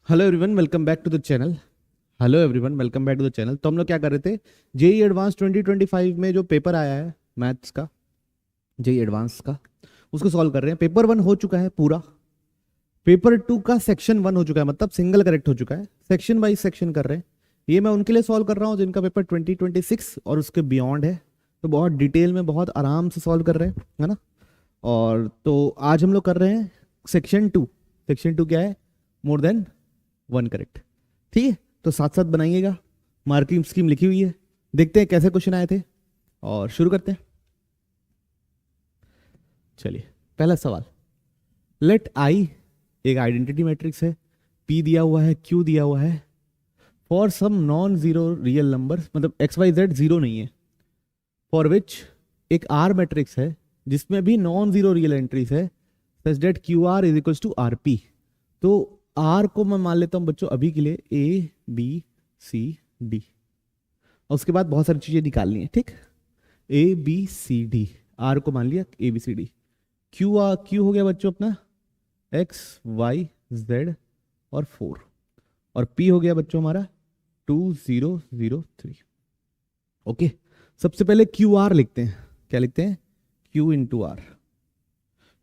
Hello everyone welcome back to the channel. Hello everyone welcome back to the channel. तो हम लोग क्या कर रहे थे, जेई एडवांस 2025 में जो पेपर आया है मैथ्स का, जेई एडवांस का, उसको सॉल्व कर रहे हैं। पेपर वन हो चुका है पूरा, पेपर टू का सेक्शन वन हो चुका है, मतलब सिंगल करेक्ट हो चुका है। सेक्शन बाई सेक्शन कर रहे हैं। ये मैं उनके लिए सॉल्व कर रहा हूँ जिनका पेपर 2026 और उसके बियॉन्ड है, तो बहुत डिटेल में बहुत आराम से सॉल्व कर रहे हैं, है ना। और तो आज हम लोग कर रहे हैं सेक्शन टू। सेक्शन टू क्या है, मोर देन वन करेक्ट। ठीक है, तो साथ साथ बनाइएगा, मार्किंग स्कीम लिखी हुई है। देखते हैं कैसे क्वेश्चन आए थे और शुरू करते हैं। चलिए, पहला सवाल, लेट आई एक आइडेंटिटी मैट्रिक्स है, पी दिया हुआ है, क्यू दिया हुआ है, for some non zero real number, मतलब एक्स वाई जेड जीरो नहीं है, फॉर विच एक आर मैट्रिक्स है जिसमें भी नॉन जीरो रियल एंट्रीज है, such that Q R is equals to R P. तो आर को मैं मान लेता हूं बच्चों अभी के लिए ए बी सी डी, और उसके बाद बहुत सारी चीजें निकालनी है। ठीक, A B C D, R को मान लिया A B C D. Q हो गया बच्चों अपना एक्स वाई जेड और 4, और पी हो गया बच्चों हमारा 2003। ओके, सबसे पहले क्यू आर लिखते हैं। क्या लिखते हैं, क्यू इंटू आर।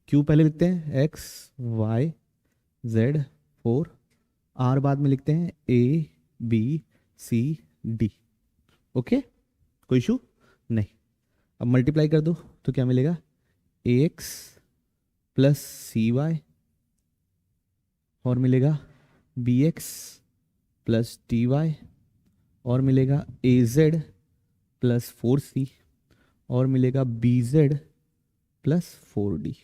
क्यू पहले लिखते हैं एक्स वाई जेड 4, आर बाद में लिखते हैं A B C D. Okay, कोई इशू नहीं। अब मल्टीप्लाई कर दो तो क्या मिलेगा, A X plus C Y, और मिलेगा B X plus T Y, और मिलेगा ए जेड प्लस 4 सी, और मिलेगा बी जेड प्लस 4 डी।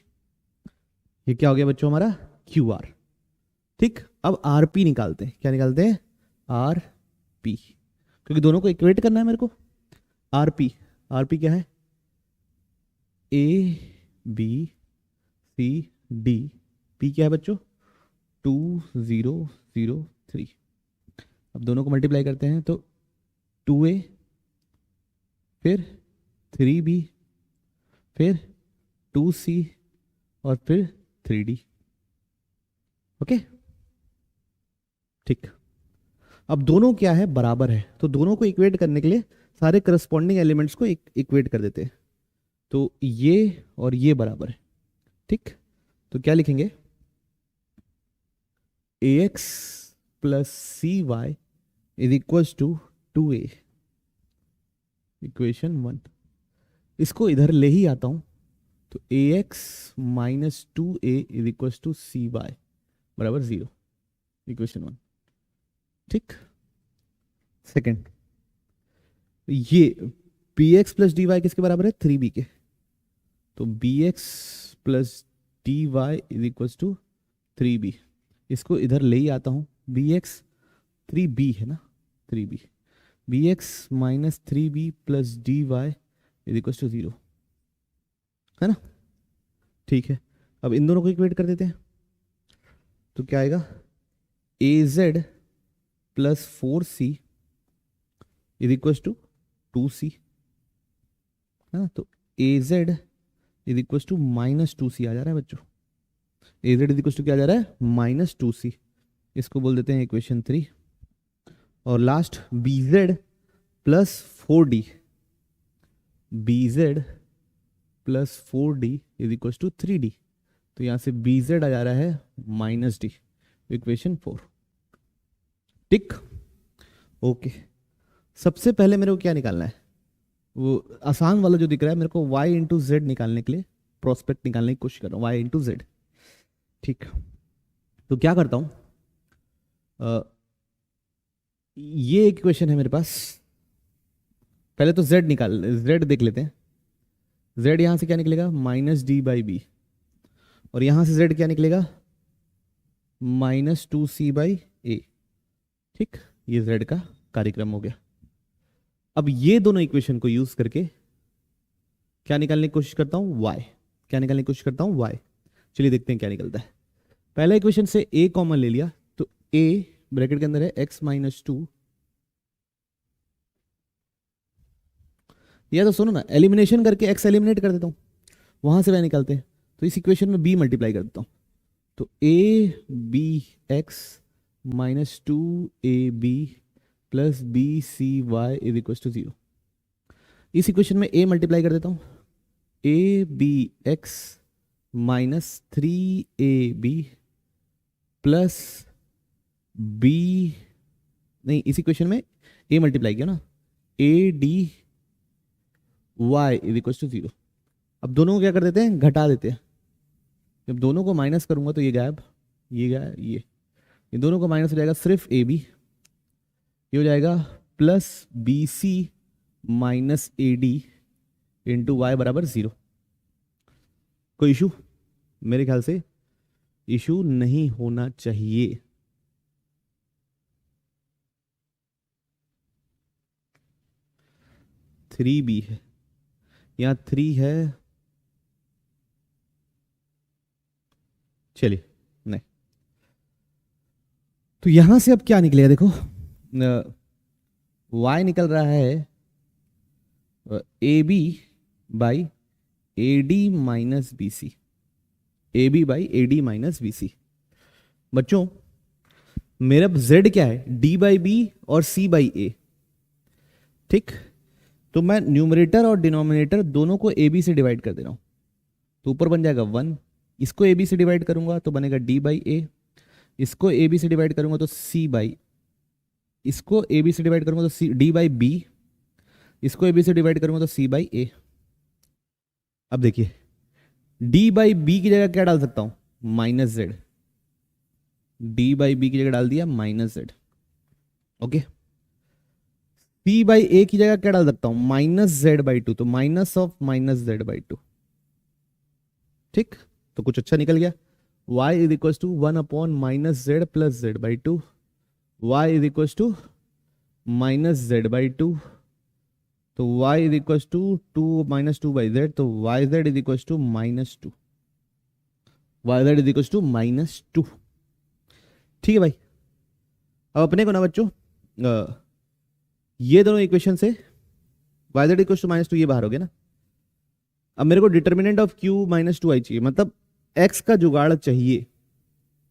ये क्या हो गया बच्चों हमारा क्यू आर। ठीक, अब आर पी निकालते हैं। क्या निकालते हैं, आर पी, क्योंकि दोनों को इक्वेट करना है मेरे को। आर पी क्या है, A B C D, P क्या है बच्चों 2003। अब दोनों को मल्टीप्लाई करते हैं तो 2a फिर 3b फिर 2c और फिर 3d। ओके, ठीक। अब दोनों क्या है, बराबर है, तो दोनों को इक्वेट करने के लिए सारे करस्पॉन्डिंग एलिमेंट्स को इक्वेट कर देते हैं। तो ये और ये बराबर है। ठीक, तो क्या लिखेंगे, A X plus C Y is equals to 2a, equation 1। इसको इधर ले ही आता हूं, तो A X minus 2a is equals to C Y बराबर 0, इक्वेशन 1। ठीक, सेकेंड, ये B X plus D Y किसके बराबर है, 3b के। तो B X plus D Y is equals to 3b। इसको इधर ले ही आता हूं, बी एक्स 3b है ना, 3b, B X minus 3b plus D Y is equals to 0, है ना। ठीक है, अब इन दोनों को इक्वेट कर देते हैं। तो क्या आएगा, A Z plus 4c is equals to 2c, है ना। तो A Z is equals to minus 2c आ जा रहा है बच्चों। A Z is equals to क्या आ जा रहा है, माइनस 2c। इसको बोल देते हैं इक्वेशन 3। और last B Z plus 4d, B Z plus 4d is equals to 3d। तो यहां से बी जेड आ जा रहा है माइनस डी, इक्वेशन 4। टिक, ओके। सबसे पहले मेरे को क्या निकालना है, वो आसान वाला जो दिख रहा है मेरे को, y इंटू जेड निकालने के लिए प्रोस्पेक्ट निकालने की कोशिश कर रहा हूँ, y इंटू जेड। ठीक, तो क्या करता हूँ, ये एक इक्वेशन है मेरे पास। पहले तो z निकाल, z देख लेते हैं। z यहां से क्या निकलेगा, माइनस डी बाई बी, और यहां से z क्या निकलेगा, माइनस 2c बाई ए। ठीक, ये z का कार्यक्रम हो गया। अब ये दोनों इक्वेशन को यूज करके क्या निकालने की कोशिश करता हूं, y। क्या निकालने की कोशिश करता हूं, y। चलिए देखते हैं क्या निकलता है। पहला इक्वेशन से a कॉमन ले लिया, तो a ब्रैकेट के अंदर है x माइनस 2, या तो सुनो ना, एलिमिनेशन करके x एलिमिनेट कर देता हूं, वहां से वह निकालते हैं। तो इस इक्वेशन में b मल्टीप्लाई कर देता हूं, तो a b x -2ab plus B C Y is equal to 0। इस इक्वेशन में a मल्टीप्लाई कर देता हूँ, A B X -3ab plus B, नहीं इस इक्वेशन में a मल्टीप्लाई किया ना, A D Y is equal to 0। अब दोनों को क्या कर देते हैं, घटा देते हैं। जब दोनों को माइनस करूंगा तो ये गायब, ये गायब, ये दोनों को माइनस हो जाएगा, सिर्फ ए बी, ये हो जाएगा plus B C minus A D into Y बराबर 0। कोई इशू? मेरे ख्याल से इशू नहीं होना चाहिए। थ्री बी है, यहाँ 3 है, चलिए नहीं। तो यहां से अब क्या निकलेगा, देखो y निकल रहा है A B by A D minus B C, A B by A D minus B C. बच्चों मेरा z क्या है, d बाई बी और c बाई ए, ठीक। तो मैं न्यूमरेटर और डिनोमिनेटर दोनों को ए बी से डिवाइड कर दे रहा हूं, तो ऊपर बन जाएगा 1, इसको ए बी से डिवाइड करूंगा तो बनेगा d बाई ए, इसको ए बी से डिवाइड करूंगा तो c बाई, इसको ए बी से डिवाइड करूंगा तो सी डी बाई बी, इसको ए बी से डिवाइड करूंगा तो सी बाई ए। अब देखिए डी बाई बी की जगह क्या डाल सकता हूं, minus Z, D by B की जगह डाल दिया minus Z, okay. C by A की जगह क्या डाल सकता हूं, माइनस जेड बाई टू, तो minus of minus Z by two, ठीक। तो कुछ अच्छा निकल गया, y is equal to 1 upon minus Z plus Z by two, y is equal to minus Z by two, तो y is equal to 2 minus 2 by Z, तो Y Z is equal to minus 2, Y Z is equal to minus 2, ठीक है भाई। अब अपने को ना बच्चों ये दोनों इक्वेशन से Y Z equal to minus 2 ये बाहर हो गया ना। अब मेरे को determinant of q minus 2i चाहिए, मतलब x का जुगाड़ चाहिए।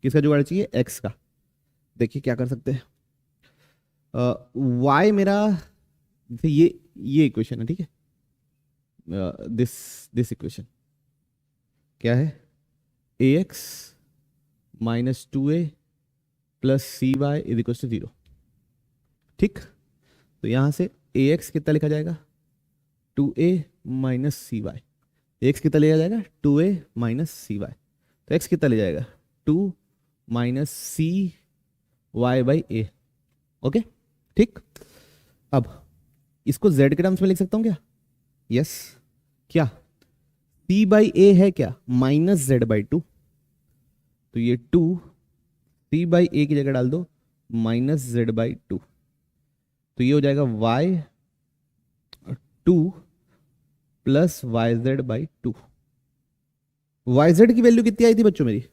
किसका जुगाड़ चाहिए, x का। देखिए क्या कर सकते हैं, y मेरा ये इक्वेशन है, ठीक है। दिस इक्वेशन क्या है, ax minus 2a plus C Y is equal to 0, ठीक। तो यहां से ax कितना लिखा जाएगा, 2a minus C Y, x कितना लिया जाएगा 2a माइनस सी वाई, तो x कितना ले जाएगा 2 minus C Y by A, okay, ठीक। अब इसको z के टर्म्स में लिख सकता हूं क्या, यस। क्या c बाई ए है क्या, माइनस जेड बाई टू, तो ये 2 c बाई ए की जगह डाल दो माइनस जेड बाई टू, तो ये हो जाएगा y 2 plus Y Z by two. Y Z की वैल्यू कितनी आई थी बच्चों मेरी,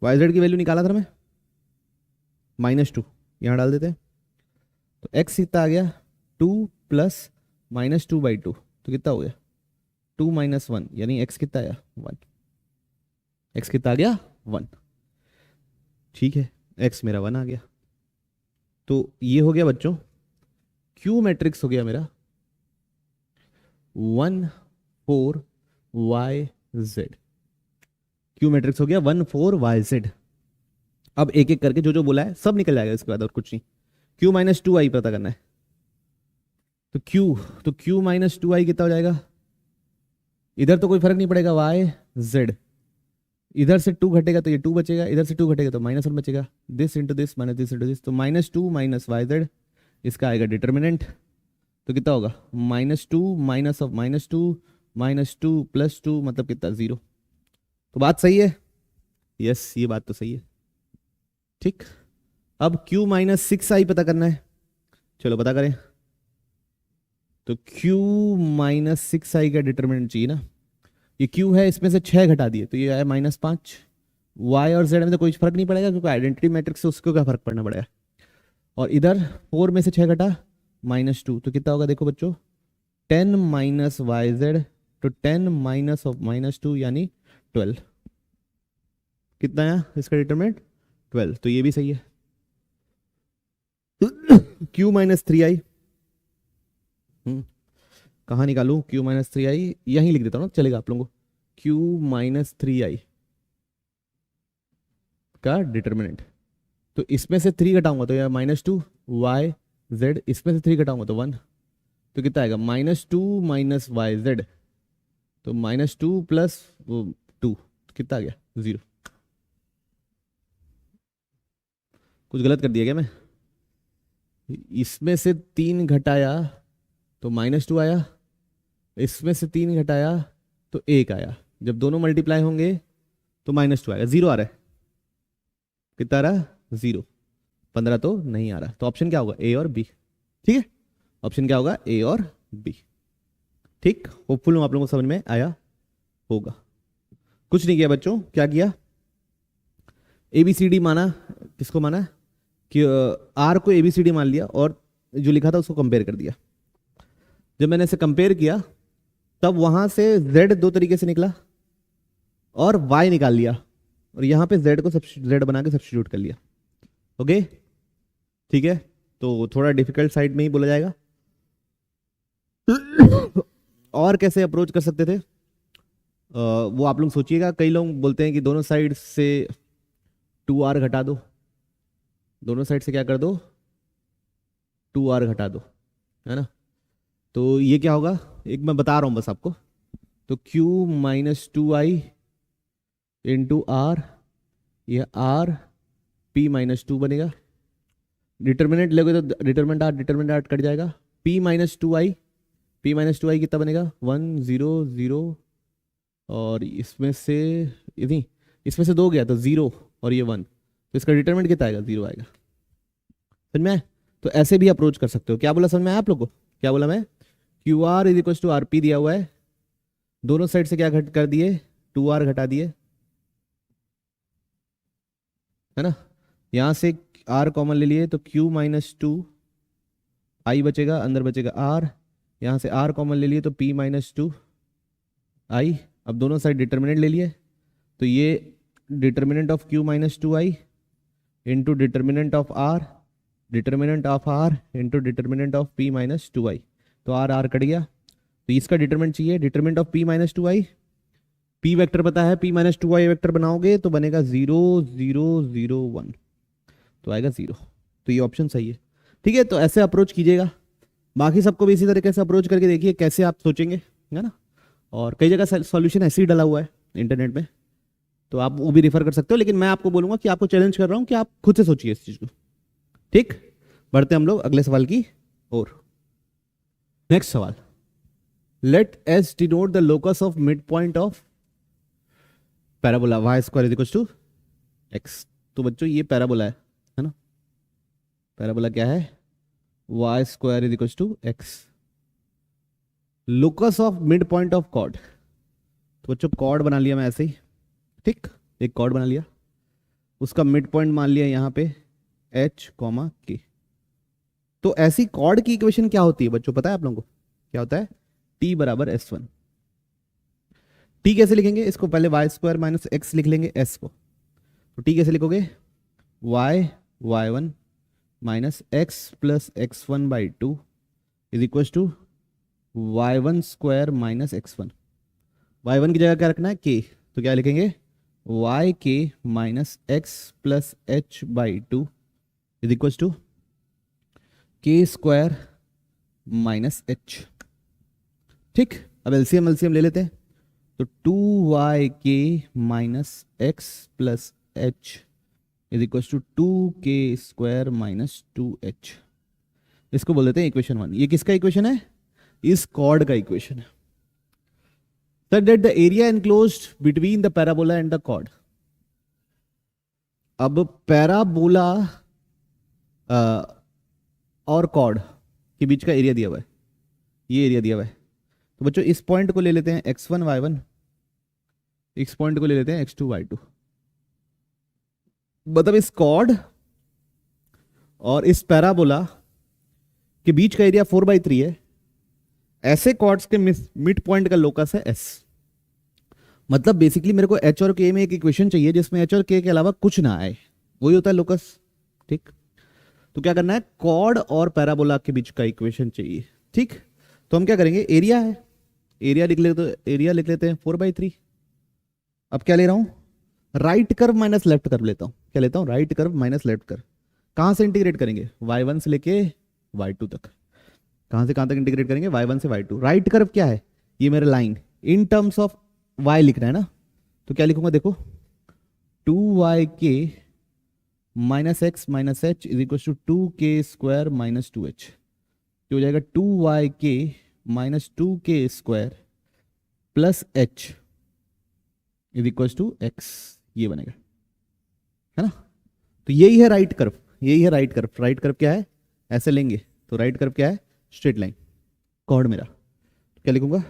वाई जेड की वैल्यू निकाला था मैं -2, यहां डाल देते हैं, तो x कितना आ गया 2 प्लस माइनस 2 बाई टू, तो कितना हो गया 2 माइनस 1, यानी x कितना आया 1, x कितना आ गया 1, ठीक है, x मेरा 1 आ गया। तो ये हो गया बच्चों Q मैट्रिक्स हो गया मेरा 1 4 y z, Q मैट्रिक्स हो गया 1 4 y z। अब एक एक करके जो जो बोला है सब निकल जाएगा इसके बाद, और कुछ नहीं। Q माइनस 2i पता करना है, तो Q माइनस 2i कितना हो जाएगा, इधर तो कोई फर्क नहीं पड़ेगा, y z, इधर से 2 घटेगा तो ये 2 बचेगा, इधर से 2 घटेगा तो -1 बचेगा, this into this minus this into this, तो -2 माइनस वाई जेड, इसका आएगा डिटर्मिनेंट, तो कितना होगा -2 माइनस ऑफ -2 प्लस 2, मतलब कितना 0। तो बात सही है, यस ये बात तो सही है, ठीक। अब Q माइनस 6i पता करना है, चलो पता करें। तो Q माइनस 6i का डिटर्मिनेंट चाहिए ना, ये Q है, इसमें से 6 घटा दिए तो ये आया -5। y और z में तो कोई फर्क नहीं पड़ेगा क्योंकि आइडेंटिटी मैट्रिक्स से उसको क्या फर्क पड़ना पड़ेगा, और इधर 4 में से 6 घटा -2, तो कितना होगा देखो बच्चों 10 माइनस वाई जेड, तो 10 माइनस ऑफ -2 यानी 12, कितना आया इसका डिटरमिनेंट 12, तो ये भी सही है। Q माइनस 3i, कहाँ निकालूं Q माइनस 3i, यहीं लिख देता हूँ ना, चलेगा आप लोगों को। Q माइनस 3i का डिटर्मिनेंट, तो इसमें से 3 घटाऊंगा तो यार -2 y z, इसमें से 3 घटाऊंगा तो 1, तो कितना आएगा -2 माइनस वाई जेड, तो -2 प्लस 2 कितना आ गया 0। कुछ गलत कर दिया क्या मैं? इसमें से 3 घटाया तो -2 आया, इसमें से 3 घटाया तो 1 आया, जब दोनों मल्टीप्लाई होंगे तो -2 आएगा, 0 आ रहा है, कितना आ रहा है 0, 15 तो नहीं आ रहा, तो ऑप्शन क्या होगा ए और बी। ठीक है, ऑप्शन क्या होगा ए और बी। ठीक, होपफुल हूं आप लोगों को समझ में आया होगा। कुछ नहीं किया बच्चों, क्या किया, ABCD माना, किसको माना कि आर को ABCD मान लिया और जो लिखा था उसको कंपेयर कर दिया। जब मैंने इसे कंपेयर किया तब वहां से Z 2 तरीके से निकला और Y निकाल लिया, और यहां पे Z को Z बना के सब्स्टिट्यूट कर लिया। ओके ठीक है, तो थोड़ा डिफिकल्ट साइड में ही बोला जाएगा। और कैसे अप्रोच कर सकते थे वो आप लोग सोचिएगा। कई लोग बोलते हैं कि दोनों साइड से 2r घटा दो, दोनों साइड से क्या कर दो 2r घटा दो, है ना। तो ये क्या होगा, एक मैं बता रहा हूं बस आपको, तो Q minus 2i into R, यह आर P माइनस 2 बनेगा। डिटर्मिनेंट लोगे तो डिटर्मिनेंट आर कट जाएगा। P minus 2i, P minus 2i कितना बनेगा 1 0 0, और इसमें से नहीं, इसमें से 2 गया तो 0 और ये 1, तो इसका डिटरमिनेंट कितना आएगा 0 आएगा। समझ में? तो ऐसे भी अप्रोच कर सकते हो। क्या बोला समझ में आया आप लोग को? क्या बोला मैं, Q R is equal to R P दिया हुआ है, दोनों साइड से क्या घट कर दिए 2r घटा दिए, है ना। यहां से r कॉमन ले लिए तो q माइनस 2 i बचेगा, अंदर बचेगा r, यहां से r कॉमन ले लिए तो p माइनस 2 i। अब दोनों साइड डिटर्मिनेंट ले लिए तो ये determinant of q minus 2i into determinant of r, determinant of r into determinant of p minus 2i, तो r कट गया। तो इसका डिटर्मिनेंट चाहिए, determinant of p minus 2i, p vector पता है, p माइनस 2i वेक्टर बनाओगे तो बनेगा 0 0 0 1, तो आएगा 0। तो ये ऑप्शन सही है। ठीक है, तो ऐसे अप्रोच कीजिएगा, बाकी सबको भी इसी तरीके से अप्रोच करके देखिए कैसे आप सोचेंगे, है ना। और कई जगह सॉल्यूशन ऐसे ही डला हुआ है इंटरनेट में, तो आप वो भी रेफर कर सकते हो, लेकिन मैं आपको बोलूंगा कि आपको चैलेंज कर रहा हूं कि आप खुद से सोचिए इस चीज को। ठीक, बढ़ते हम लोग अगले सवाल की ओर। नेक्स्ट सवाल, let us denote the locus of mid point of parabola Y square is equal to X. तो बच्चों ये पैराबोला है ना, पैराबोला क्या है, Y square is equal to X. Locus of mid point of chord, तो बच्चों कॉर्ड बना लिया मैं ऐसे ही, ठीक, एक कॉर्ड बना लिया, उसका मिड पॉइंट मान लिया यहाँ पे h, k। तो ऐसी कॉर्ड की इक्वेशन क्या होती है बच्चों, पता है आप लोगों को क्या होता है, t बराबर s1। t कैसे लिखेंगे इसको, पहले वाई स्क्वायर माइनस एक्स लिख लेंगे s को, तो t कैसे लिखोगे, y1 minus X plus x1 by 2 is equal to y1 square minus x1। y1 की जगह क्या रखना है k, तो क्या लिखेंगे Y K minus X plus H by 2 is equal to K square minus H. ठीक, अब एलसीएम ले लेते हैं, तो 2y minus X plus H is equal to 2k square minus 2h। इसको बोल देते हैं इक्वेशन 1। ये किसका इक्वेशन है, इस कॉर्ड का इक्वेशन है। That the area enclosed between the parabola and the chord। अब पैराबोला और कॉर्ड के बीच का एरिया दिया हुआ है, ये एरिया दिया हुआ है। तो बच्चों इस पॉइंट को ले लेते हैं x1 y1, इस पॉइंट को ले लेते हैं x2 y2। मतलब इस कॉर्ड और इस पैराबोला के बीच का एरिया 4/3 है। ऐसे कॉर्ड्स के मिड पॉइंट का लोकस है s। मतलब बेसिकली मेरे को h और k में एक इक्वेशन चाहिए जिसमें h और k के अलावा कुछ ना आए, वही होता है लोकस। ठीक, तो क्या करना है, कॉर्ड और पैराबोला के बीच का इक्वेशन चाहिए। ठीक, तो हम क्या करेंगे, एरिया है, एरिया लिख लेते, तो एरिया लिख लेते हैं 4/3। अब क्या ले रहा हूं, right curve minus left curve लेता हूं। क्या लेता हूं, right curve minus left curve. कहां से इंटीग्रेट करेंगे, y1 से लेके y2 तक। कहां से कहां तक इंटीग्रेट करेंगे, y1 से y2। राइट कर्व क्या है, ये मेरा line in terms of y लिखना है ना, तो क्या लिखूंगा देखो, 2yk minus X minus H is equal to 2k² minus 2h। तो हो जाएगा 2yk minus 2k² plus h is equal to x, ये बनेगा, है ना। तो यही है राइट कर्व, यही है राइट कर्व। राइट कर्व क्या है, ऐसे लेंगे तो राइट कर्व क्या है, स्ट्रेट लाइन, कॉर्ड मेरा। तो क्या लिखूंगा,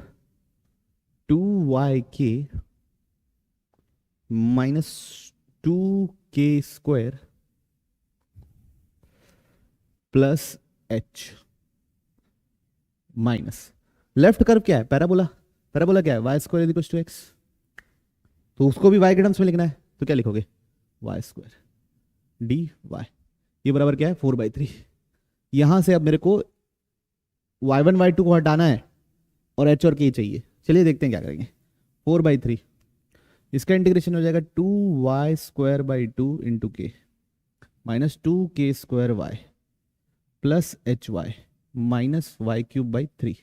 2yk minus 2k² plus h minus left curve क्या है, पैराबोला। पैराबोला क्या है, y² is equal to x, तो उसको भी y के टर्म्स में लिखना है। तो क्या लिखोगे, y² dy, ये बराबर क्या है, 4/3। यहां से अब मेरे को y1 y2 को हटाना है और h और k चाहिए। चलिए देखते हैं क्या करेंगे, 4/3, इसका इंटीग्रेशन हो जाएगा 2y² इंटू के minus 2k² plus hy minus y³ 3।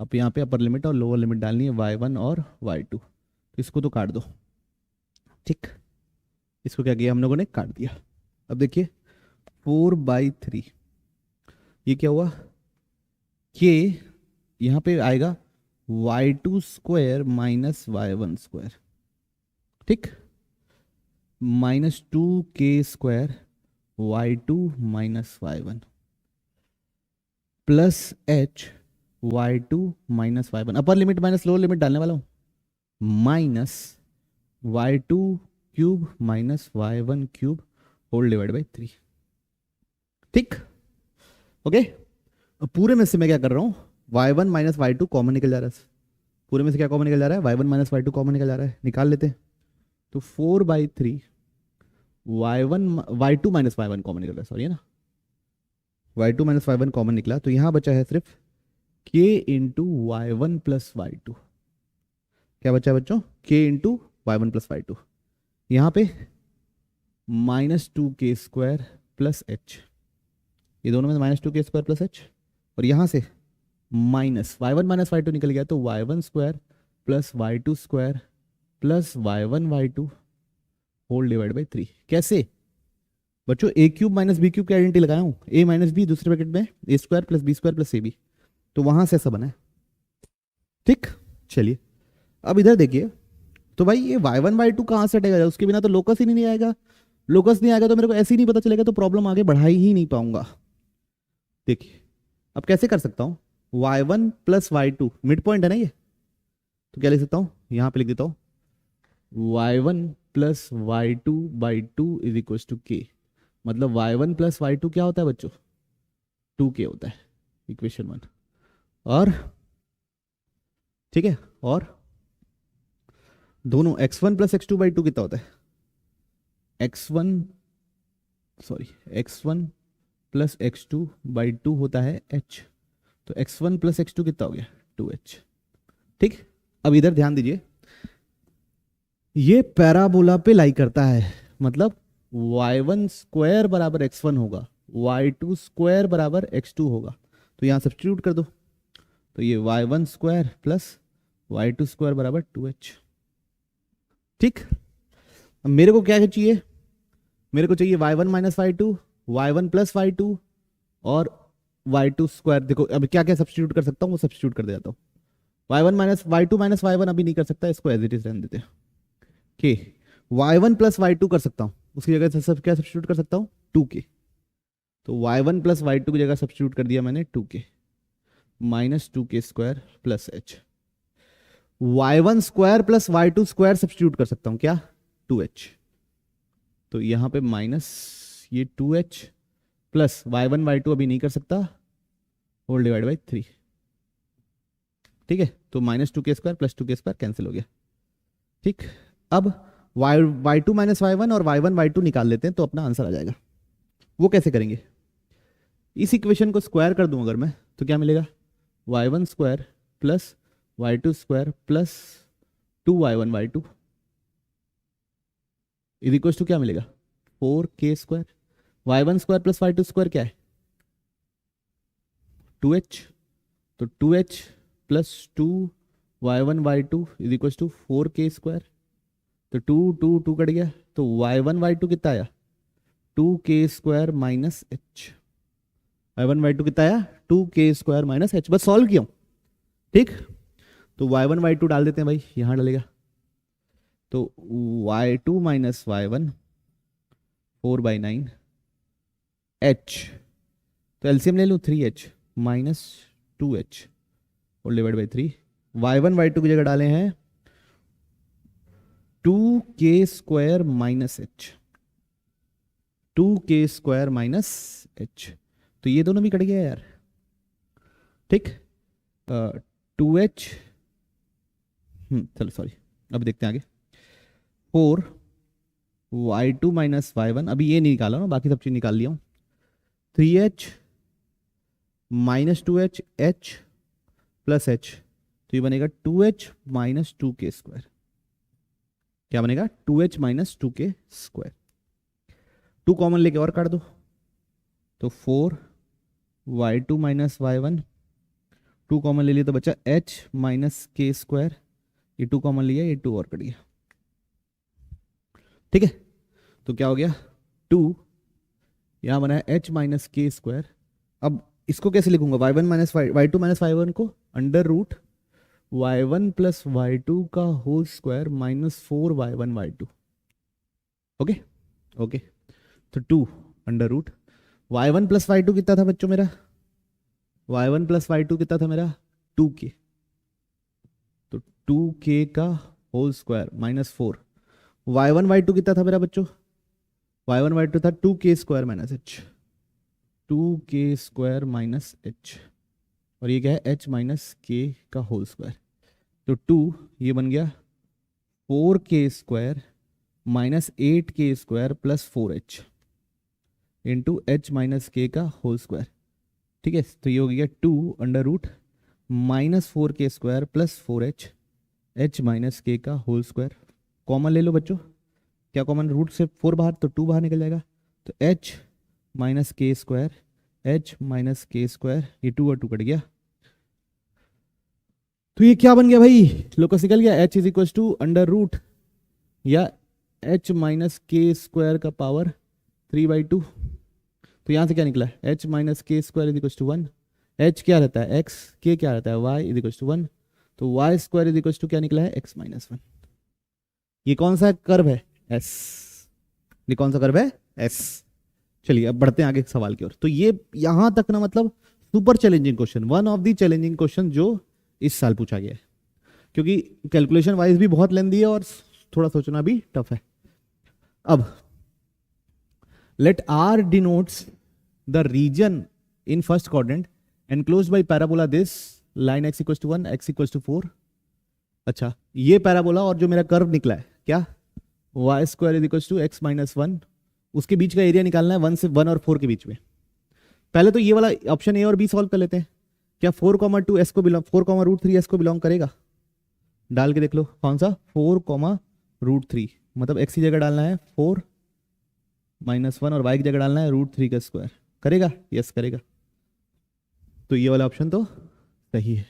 अब यहाँ पे अपर लिमिट और लोअर लिमिट डालनी है, y1 और y2, तो इसको तो काट दो। ठीक, इसको क्या किया हम लोगों ने, काट दिया। अब देखिए 4/3, ये क्या हुआ, k यहाँ पे आएगा y2² माइनस y1²। ठीक, minus 2k² y2 minus y1 plus h y2 minus y1, upper limit minus lower limit डालने वाला हूं, minus y2³ minus y1³ whole divide by 3। ठीक, ओके। अब पूरे में से मैं क्या कर रहा हूं, y1 माइनस y2 कॉमन निकल जा रहा है, पूरे में से क्या कॉमन निकल जा रहा है, y1 माइनस y2 कॉमन निकल जा रहा है, निकाल लेते हैं। तो 4/3 y2 माइनस y1 कॉमन निकल रहा है, सॉरी है ना, y2 माइनस y1 कॉमन निकला, तो यहां बचा है सिर्फ k into y1 plus y2। क्या बचा है बच्चों, k into y1 plus y2, यहां पे माइनस 2k² प्लस h, ये दोनों में माइनस 2k² प्लस h, और यहां से माइनस y1 माइनस y2 निकल गया, तो y1² plus y2² plus y1 y2 whole divide by 3। कैसे बच्चों, a³ माइनस b³ की आइडेंटिटी लगाया हूं, a माइनस बी दूसरे ब्रैकेट में a² plus b² plus ab, तो वहां से ऐसा बना है। ठीक, चलिए अब इधर देखिए, तो भाई ये y1 y2 कहां से हटेगा, उसके बिना तो लोकस ही नहीं आएगा, लोकस नहीं आएगा तो मेरे को ऐसे ही नहीं पता चलेगा, तो प्रॉब्लम आगे बढ़ा ही नहीं पाऊंगा। देखिए अब कैसे कर सकता हूं, y1 plus y2 mid point है ना ये, तो क्या लिख सकता हूं, यहां पे लिख देता हूं y1 plus y2/2 is equal to k, मतलब y1 प्लस y2 क्या होता है बच्चों, 2k होता है, इक्वेशन 1। और ठीक है, और दोनों x1 प्लस x2/2 कितना होता है, x1 प्लस x2/2 होता है h, तो x1 प्लस x2 कितना हो गया, 2h। ठीक, अब इधर ध्यान दीजिए, ये पैराबोला पे लाई करता है, मतलब y1² बराबर x1 होगा, y2² बराबर x2 होगा, तो यहां सब्स्टिट्यूट कर दो, तो ये y1² प्लस y2² बराबर 2h। ठीक, अब मेरे को क्या चाहिए, मेरे को चाहिए y1 minus y2, y1 plus y2 और y2²। देखो अब क्या क्या सब्स्टिट्यूट कर सकता हूँ, वो सब्स्टिट्यूट कर देता हूँ। y1 minus y2 minus y1 अभी नहीं कर सकता, इसको एज इट इज रहने देते हैं। के y1 प्लस y2 कर सकता हूँ, उसकी जगह सब क्या सब्स्टिट्यूट कर सकता हूँ, 2k, तो y1 प्लस y2 की जगह सब्स्टिट्यूट कर दिया मैंने 2k minus 2k² plus h। y1² plus y2² substitute कर सकता हूँ, क्या, 2h, तो यहां पे माइनस ये 2h प्लस y1 y2 अभी नहीं कर सकता, होल डिवाइड बाई 3। ठीक है, तो minus 2k² plus 2k² cancel हो गया। ठीक, अब y2 माइनस y1 और y1 y2 निकाल लेते हैं, तो अपना आंसर आ जाएगा। वो कैसे करेंगे, इस इक्वेशन को स्क्वायर कर दूं अगर मैं तो क्या मिलेगा, y1 square plus y2 square plus 2y1 y2 is equal to क्या मिलेगा, 4k square. y1 square plus y2 square क्या है, 2h, तो 2h plus 2y1 y2 is equal to 4k square. तो 2 कट गया, तो y1 y2 कितना आया, 2k square minus h। y1 y2 कितना आया, 2k स्क्वायर माइनस h। बस सॉल्व किया हूं, ठीक। तो y1 y2 डाल देते हैं भाई, यहां डालेगा तो y2 माइनस y1 4/9 h, तो एलसीएम ले लूँ 3h माइनस 2h और डिवाइड बाई 3। y1 y2 की जगह डाले हैं 2k square minus h, 2k square minus h, तो ये दोनों भी कट गया यार, ठीक। 2h, चलो सॉरी, अब देखते हैं आगे। 4y2 माइनस y1, अभी ये नहीं निकाला ना, बाकी सब चीज निकाल लिया हूं। 3h minus 2h h plus h, तो ये बनेगा 2h माइनस 2k स्क्वायर। क्या बनेगा, 2h minus 2k square. 2 common लेके और काट दो, तो 4y2 माइनस y1, 2 कॉमन ले लिया तो बचा h माइनस k स्क्वायर, ये 2 कॉमन लिया, ये 2 और कट गया, ठीक है। तो क्या हो गया, 2 यहां बना है h माइनस k स्क्वायर। अब इसको कैसे लिखूंगा, y1 minus y2 minus y1 को under root y1 plus y2 का whole square minus 4y1 y2। Okay okay, तो 2 under root y1 plus y2 कितना था बच्चों मेरा, y1 प्लस y2 कितना था मेरा 2k, तो 2k का whole square minus 4। y1 y2 कितना था मेरा बच्चों, y1 y2 था 2k square minus h, 2k square minus h, और ये क्या है h माइनस k का होल स्क्वायर। तो 2 ये बन गया 4k square minus 8k square plus 4h into h minus k का होल स्क्वायर, ठीक है। तो ये हो गया 2 under root minus 4k square plus 4h h minus k का होल स्क्वायर। कॉमन ले लो बच्चों, क्या कॉमन, रूट से 4 बाहर तो 2 बाहर निकल जाएगा, तो h minus K square, h minus K square, ये 2 और 2 कट गया, तो ये क्या बन गया भाई, लोकस निकल गया, h is equal to under root या h माइनस के स्क्वायर का पावर 3/2। तो यहां से क्या निकला, h minus K square is equal to 1, h क्या रहता है x, k क्या रहता है y इज इक्वल टू 1, तो y square is equal to क्या निकला है x माइनस 1। ये कौन सा कर्व है, s, ये कौन सा कर्व है s। चलिए अब बढ़ते हैं आगे सवाल की ओर। तो ये यहां तक ना मतलब super challenging question, one of the challenging question जो इस साल पूछा गया है, क्योंकि कैलकुलेशन वाइज भी बहुत लेंदी है और थोड़ा सोचना भी टफ है। अब late R denotes the region in first quadrant enclosed by parabola this line x equals to 1 x equals to 4। अच्छा, ये पैराबोला और जो मेरा कर्व निकला है क्या, y square is equals to x minus 1, उसके बीच का एरिया निकालना है 1 और 4 के बीच में। पहले तो ये वाला ऑप्शन ए और बी सॉल्व कर लेते हैं। क्या 4,2 s को बिलोंग, 4,√3 s को बिलोंग करेगा, डाल के देख लो कौन सा, 4,√3, मतलब x की जगह डालना है 4 माइनस 1 और y की जगह डालना है √3 का स्क्वायर, करेगा, यस करेगा, तो ये वाला ऑप्शन तो सही है।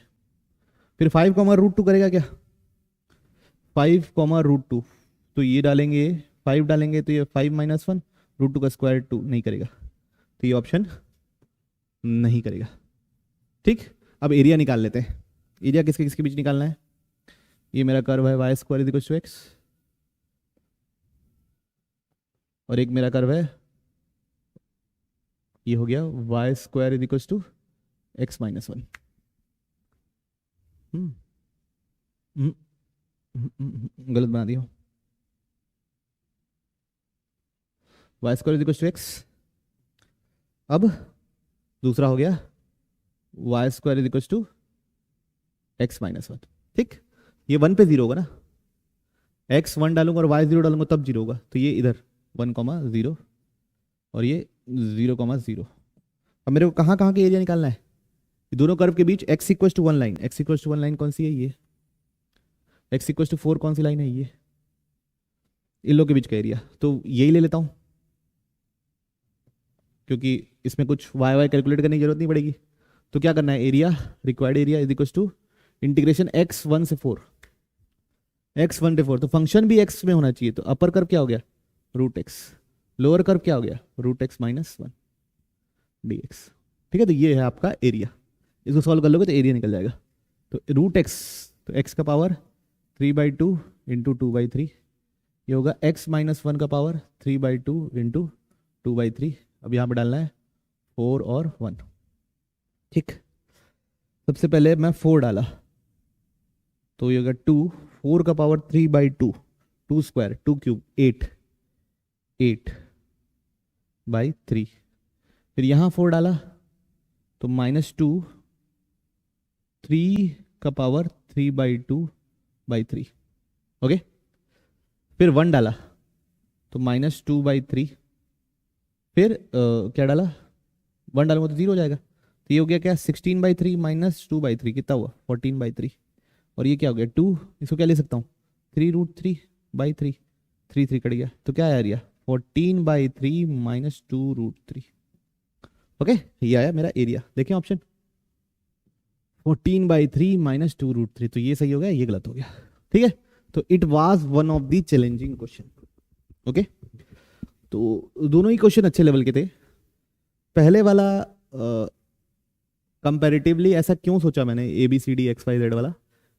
फिर 5,√2 करेगा क्या, 5,√2, तो ये डालेंगे 5 डालेंगे तो ये 5 माइनस 1 √2 का स्क्वायर 2, नहीं करेगा, तो ये ऑप्शन नहीं करेगा, ठीक। अब एरिया निकाल लेते हैं, एरिया किसके किसके बीच निकालना है, ये मेरा कर्व है y square is equal to x और एक मेरा कर्व है, ये हो गया y square is equal to x minus 1। गलत बना दिया, y square is equal to x। अब दूसरा हो गया y square is equal to x minus 1, ठीक। ये 1 पे 0 होगा ना, x 1 डालूंगा और y 0 डालूंगा तब 0 होगा, तो ये इधर 1,0 और ये 0,0, अब मेरे को कहाँ कहाँ के एरिया निकालना है, दोनों कर्व के बीच x equal to 1 line, x equal to 1 line कौन सी है, ये x इक्वल टू 4 कौन सी लाइन है, ये इन लोगों के बीच का एरिया, तो यही ले लेता हूं क्योंकि इसमें कुछ वाई वाई कैलकुलेट करने की जरूरत नहीं पड़ेगी। तो क्या करना है, area required area is equal to integration x1 से 4, x1 से 4, तो फंक्शन भी x में होना चाहिए, तो अपर कर्व क्या हो गया रूट एक्स, लोअर कर्व क्या हो गया रूट एक्स माइनस 1 dx। ठीक है, तो ये है आपका एरिया, इसको सॉल्व कर लोगे तो एरिया निकल जाएगा। तो रूट एक्स, तो x का पावर 3/2 इंटू 2/3, ये होगा x माइनस 1 का पावर 3/2 इंटू 2/3। अब यहाँ पे डालना है 4 और 1। ठीक, सबसे पहले मैं 4 डाला तो ये होगा 2, 4 का पावर 3/2, 2 स्क्वायर 2 क्यूब 8, 8/3। फिर यहाँ 4 डाला तो -2, 3 का पावर 3/2/3। ओके, फिर 1 डाला तो -2/3, फिर क्या डाला 1 डालूंगा तो 0 हो जाएगा, तो ये हो गया क्या 16/3 -2/3 कितना हुआ 14/3। और ये क्या हो गया 2, इसको क्या ले सकता हूँ 3√3/3, 3 कट गया, तो क्या आया एरिया 14/3 -2√3। ओके, ये आया मेरा एरिया। देखें ऑप्शन 14/3 -2√3, तो ये सही हो गया, ये गलत हो गया। ठीक है, तो it was one of the challenging question. Okay, तो दोनों ही क्वेश्चन अच्छे लेवल के थे। पहले वाला कंपैरेटिवली ऐसा क्यों सोचा मैंने ABCD XYZ वाला,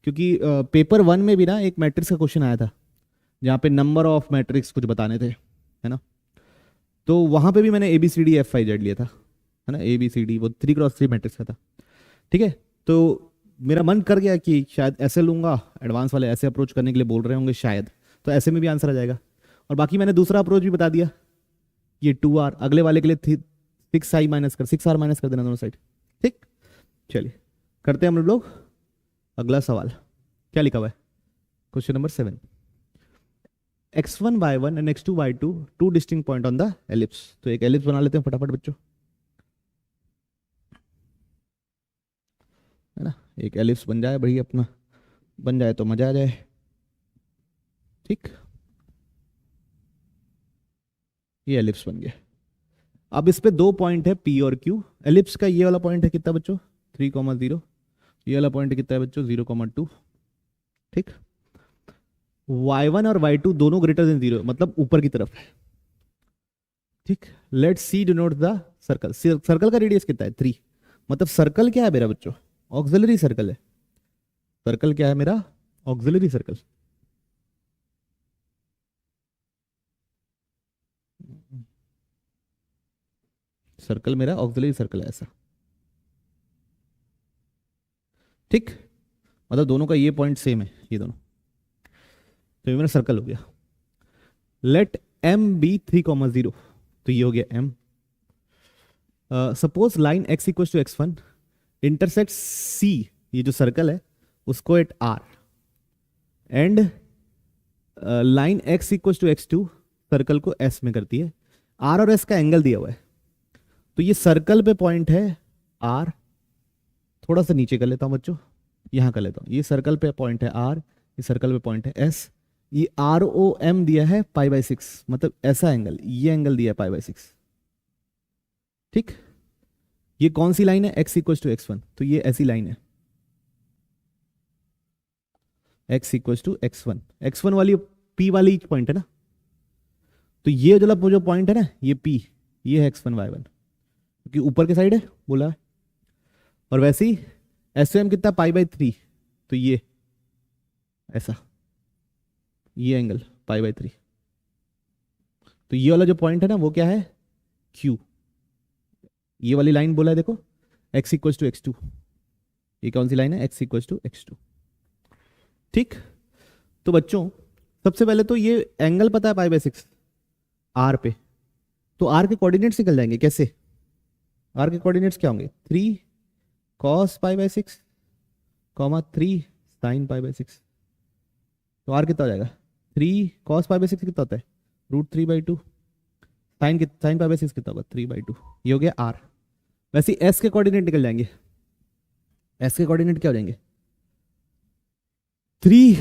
क्योंकि पेपर 1 में भी ना एक मैट्रिक्स का क्वेश्चन आया था जहाँ पे नंबर ऑफ मैट्रिक्स कुछ बताने थे, है ना, तो वहाँ पे भी मैंने ABCD FYZ लिया था, है ना, ABCD वो 3x3 मैट्रिक्स का था। ठीक है, तो मेरा मन कर गया कि शायद ऐसे लूंगा, एडवांस वाले ऐसे अप्रोच करने के लिए बोल रहे होंगे शायद, तो ऐसे में भी आंसर आ जाएगा। और बाकी मैंने दूसरा अप्रोच भी बता दिया, ये 2R, अगले वाले के लिए 6R माइनस कर देना दोनों साइड। ठीक, चलिए करते हैं हम लोग अगला सवाल। क्या लिखा हुआ है question number 7, x1 y1 and x2 y2 two distinct point on the ellipse. तो एक एलिप्स बना लेते हैं फटाफट बच्चों, है ना, एक एलिप्स बन जाए भाई, अपना बन जाए तो मजा आ जाए। ठीक, ये एलिप्स बन गया। अब इस पे 2 पॉइंट है P और Q। एलिप्स का ये वाला पॉइंट है कितना बच्चों 3,0, ये वाला पॉइंट कितना है बच्चों 0,2। ठीक, y1 और y2 दोनों ग्रेटर देन 0, मतलब ऊपर की तरफ है। ठीक, let's see denote the circle, circle का रेडियस कितना है 3, मतलब सर्कल क्या है मेरा बच्चों ऑक्सिलरी सर्कल है। सर्कल क्या है मेरा ऑक्सिलरी सर्कल। सर्कल मेरा ऑक्सिलरी सर्कल है ऐसा। ठीक, मतलब दोनों का ये पॉइंट सेम है, ये दोनों, तो ये मेरा सर्कल हो गया। लेट m बी 3,0, तो ये हो गया m। Suppose line x equal to x1 intersect C, ये जो सर्कल है उसको at R, and line x equal to x2 circle को S में करती है। R और S का एंगल दिया हुआ है, तो ये सर्कल पे पॉइंट है R, थोड़ा सा नीचे कर लेता हूं बच्चों, यहां कर लेता हूं, ये सर्कल पे पॉइंट है R, ये सर्कल पे पॉइंट है S, ये ROM दिया है π/6, मतलब ऐसा एंगल, ये एंगल दिया है π/6। ठीक, ये कौन सी लाइन है x इक्वल टू x1, तो ये ऐसी लाइन है x equal to x1, x1 वाली P वाली पॉइंट है ना, तो ये जो पॉइंट है ना ये P, ये है x1 y1, क्योंकि ऊपर के साइड है बोला है। और वैसे ही SOM कितना π/3, तो ये ऐसा, ये एंगल π/3, तो ये वाला जो पॉइंट है ना वो क्या है Q, ये वाली लाइन बोला है देखो x इक्वल टू x2, ये कौन सी लाइन है x इक्वल टू x2। ठीक, तो बच्चों सबसे पहले तो ये एंगल पता है π/6 R पे, तो R के कोऑर्डिनेट्स निकल जाएंगे कैसे, R के कोऑर्डिनेट्स क्या होंगे 3 cos π/6, 3 sin π/6, तो R कितना हो जाएगा 3 cos π/6 कितना होता है √3/2, sin π/6 कितना होगा 3/2, ये हो गया R। वैसे एस के कोऑर्डिनेट निकल जाएंगे। एस के कोऑर्डिनेट क्या हो जाएंगे? 3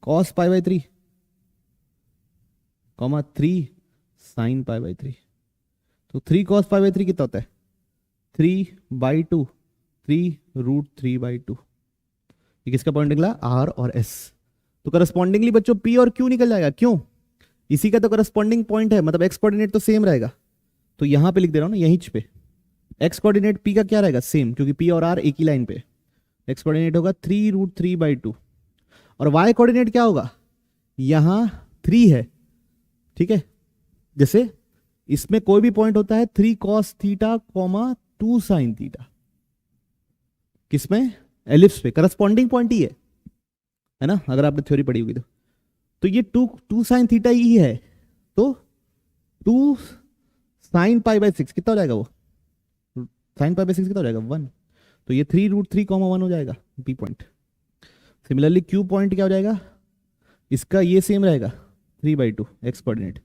cos pi by 3 comma 3 sin pi by 3। तो 3 cos पाई बाई 3 कितना होता है? 3/2, 3√3/2। ये किसका पॉइंट निकला? आर और एस। तो करस्पॉन्डिंगली बच्चों पी और क्यू निकल जाएगा। क्यों? इसी का तो करस्पॉन्डिंग पॉइंट है, मतलब एक्स कोऑर्डिनेट तो सेम रहेगा। तो यहां पे लिख दे रहा हूं ना, यहीं पे एक्स कोऑर्डिनेट पी का क्या रहेगा? सेम, क्योंकि पी और आर एक ही लाइन पे। एक्स कोऑर्डिनेट होगा 3√3/2। और वाई कोऑर्डिनेट क्या होगा? यहां 3 है, ठीक है। जैसे इसमें कोई भी पॉइंट होता है 3 cos थीटा, 2 sin थीटा। किसमें? एलिप्स पे करस्पॉन्डिंग पॉइंट ही है ना, अगर आपने थ्योरी पढ़ी होगी तो ये 2 sin थीटा ही है। तो 2 sin पाई बाई 6 कितना हो जाएगा? वो sin पाई बाई 6 कितना हो जाएगा? 1। तो ये 3√3,1 हो जाएगा P point. Similarly Q point क्या हो जाएगा? इसका ये सेम रहेगा 3/2 एक्स कोऑर्डिनेट।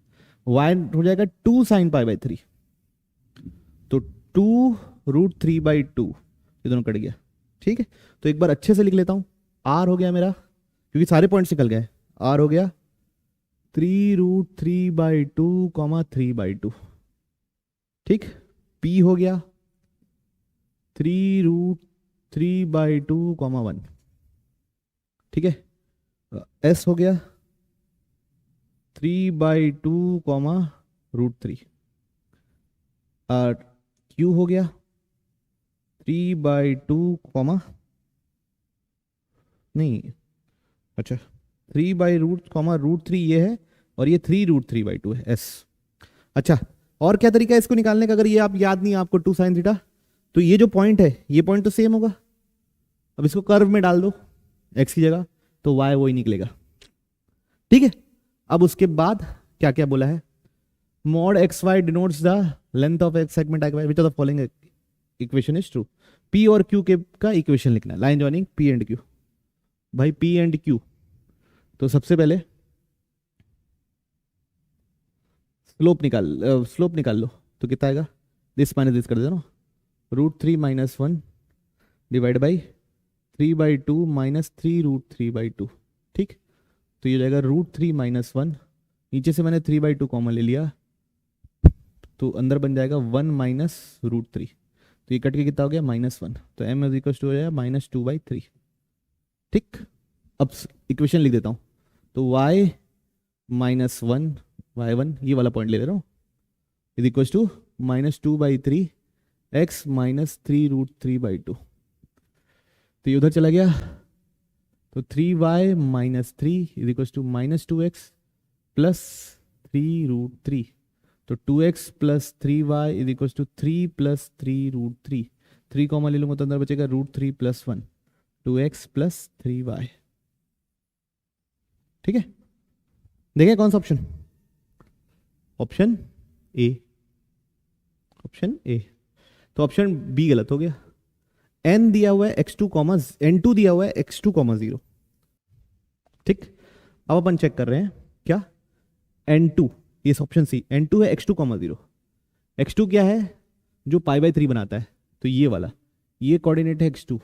वाई हो जाएगा 2 sin पाई बाई 3। तो 2√3/2, ये दोनों कट गया, ठीक है। तो एक बार अच्छे से लिख लेता हूं। आर हो गया मेरा, क्योंकि सारे पॉइंट्स निकल गए। आर हो गया 3√3/2, 3/2, ठीक। पी हो गया 3√3/2, 1, ठीक है। एस हो गया 3/2, √3। और क्यू हो गया 3/2, नहीं, अच्छा 3/√3 ये है, और ये 3√3/2 है एस। अच्छा, और क्या तरीका है इसको निकालने का? अगर ये आप याद नहीं है आपको 2 sin थीटा, तो ये जो पॉइंट है ये पॉइंट तो सेम होगा। अब इसको कर्व में डाल दो एक्स की जगह, तो वाई वो ही निकलेगा, ठीक है। अब उसके बाद क्या क्या बोला है? mod xy denotes the length of x segment xy, which of the following equation is true? p और q के का इक्वेशन लिखना है। Line joining p and q। भाई p एंड q, तो सबसे पहले स्लोप निकाल लो। तो कितना आएगा? दिस माइनस दिस कर दे ना, √3 - 1 डिवाइड बाई 3/2 - 3√3/2, ठीक। तो ये हो जाएगा √3 - 1, नीचे से मैंने 3/2 कॉमन ले लिया, तो अंदर बन जाएगा 1 - √3। तो ये कट के कितना हो गया? -1। तो m इज इक्वल टू हो जाएगा -2/3, ठीक। अब इक्वेशन लिख देता हूँ। तो y -1 y1 ये वाला पॉइंट ले ले रहा हूँ, इज इक्वल टू -2/3 x - 3√3/2। तो ये उधर चला गया, तो 3y - 3 is equal to -2x plus 3√3। तो 2x plus 3y is equal to 3 plus 3√3। 3 common ले लूंगा तो अंदर बचेगा √3 + 1, 2x प्लस 3y, ठीक है। देखिए कौन सा option? Option A, option A. तो ऑप्शन बी गलत हो गया। n दिया हुआ है x2, n2 दिया हुआ है x2, 0, ठीक। अब अपन चेक कर रहे हैं क्या? n2, ये ऑप्शन सी, n2 है x2, 0। x2 क्या है? जो π/3 बनाता है, तो ये वाला, ये कोऑर्डिनेट है x2,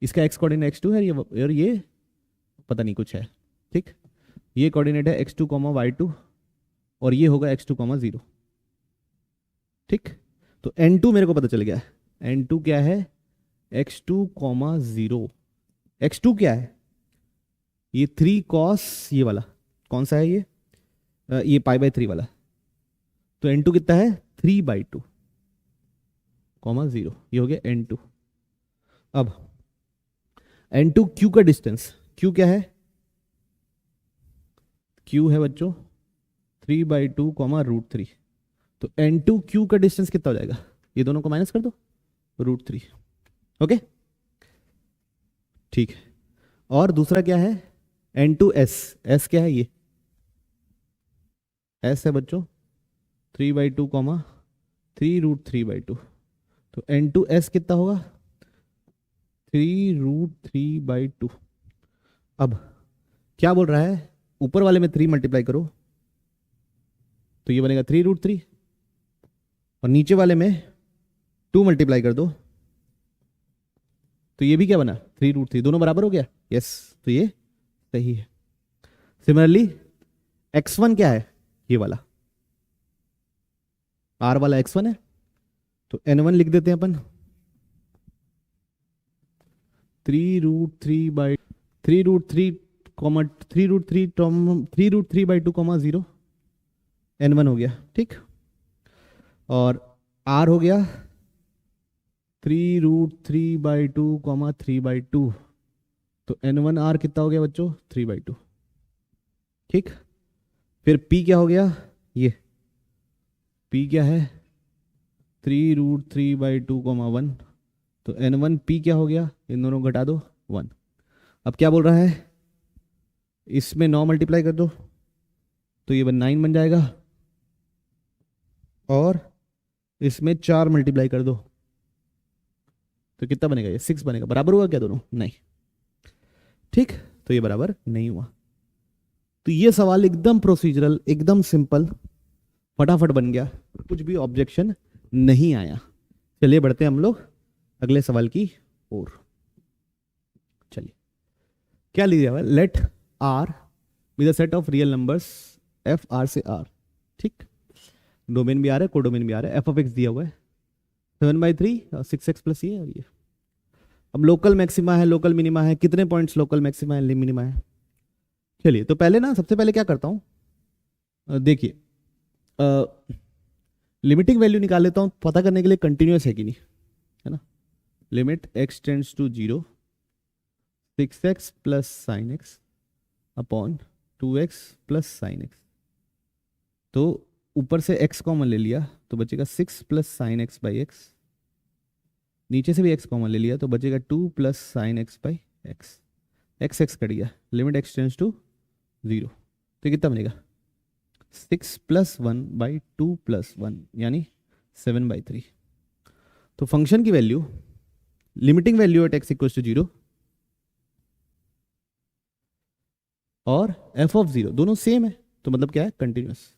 इसका x कोऑर्डिनेट x2 है, और ये पता नहीं कुछ है, ठीक। ये कोऑर्डिनेट है x2, y2, और ये होगा x2, 0, ठीक। तो n2 मेरे को पता चल गया। n2 क्या है? x2, 0। x2 क्या है? ये 3 cos, ये वाला कौन सा है? ये π/3 वाला। तो n2 कितना है? 3/2, 0। ये हो गया n2। अब n2 q का डिस्टेंस, q क्या है? q है बच्चों 3/2, √3। तो n2 q का डिस्टेंस कितना हो जाएगा? ये दोनों को माइनस कर दो, √3, ओके, ठीक है। और दूसरा क्या है? n2 s क्या है? ये s है बच्चों 3/2, 3√3/2। तो n2 s कितना होगा? 3√3/2। अब क्या बोल रहा है? ऊपर वाले में 3 मल्टीप्लाई करो, तो ये बनेगा 3√3, और नीचे वाले में 2 मल्टीप्लाई कर दो तो ये भी क्या बना 3√3, दोनों बराबर हो गया। यस, तो ये सही है। सिमिलरली x1 क्या है, ये वाला r वाला x1 है, तो n1 लिख देते हैं अपन 3√3/2, 0 हो गया, ठीक। और r हो गया 3√3/2, 3/2, तो n1r कितना हो गया बच्चों 3/2, ठीक। फिर p क्या हो गया, ये p क्या है 3√3/2, 1, तो n1p क्या हो गया, इन दोनों घटा दो 1। अब क्या बोल रहा है, इसमें 9 मल्टीप्लाई कर दो तो ये 9 बन जाएगा, और इसमें 4 मल्टीप्लाई कर दो तो कितना बनेगा, ये 6 बनेगा। बराबर हुआ क्या दोनों, नहीं, ठीक, तो ये बराबर नहीं हुआ। तो ये सवाल एकदम प्रोसीजरल, एकदम सिंपल, फटाफट बन गया, कुछ भी ऑब्जेक्शन नहीं आया। चलिए बढ़ते हैं हम लोग अगले सवाल की ओर। चलिए क्या लिया हुआ, let R with a set of real numbers f R से आर, ठीक। डोमेन भी आ रहा है, कोडोमेन भी आ रहा है, एफ ऑफ एक्स दिया हुआ है 7/3 और 6x प्लस ये और ये। अब लोकल मैक्सिमा है, लोकल मिनिमा है, कितने पॉइंट्स लोकल मैक्सिमा है, मिनिमा है। चलिए तो पहले ना, सबसे पहले क्या करता हूं, देखिए लिमिटिंग वैल्यू निकाल लेता हूं पता करने के लिए कंटिन्यूस है कि नहीं, है ना। Limit x tends to 0, 6x plus sine x upon 2x plus sine x. तो ऊपर से x कॉमन ले लिया तो बचेगा 6 plus sine x by x, नीचे से भी x कॉमन ले लिया तो बचेगा 2 plus sine x by x, x x cut गया, लिमिट x टेंड्स टू 0, तो कितना बनेगा 6 प्लस 1/2 प्लस 1 यानी 7/3। तो फंक्शन की value, limiting value at x equals to 0 और f ऑफ 0 दोनों सेम है, तो मतलब क्या है कंटिन्यूस।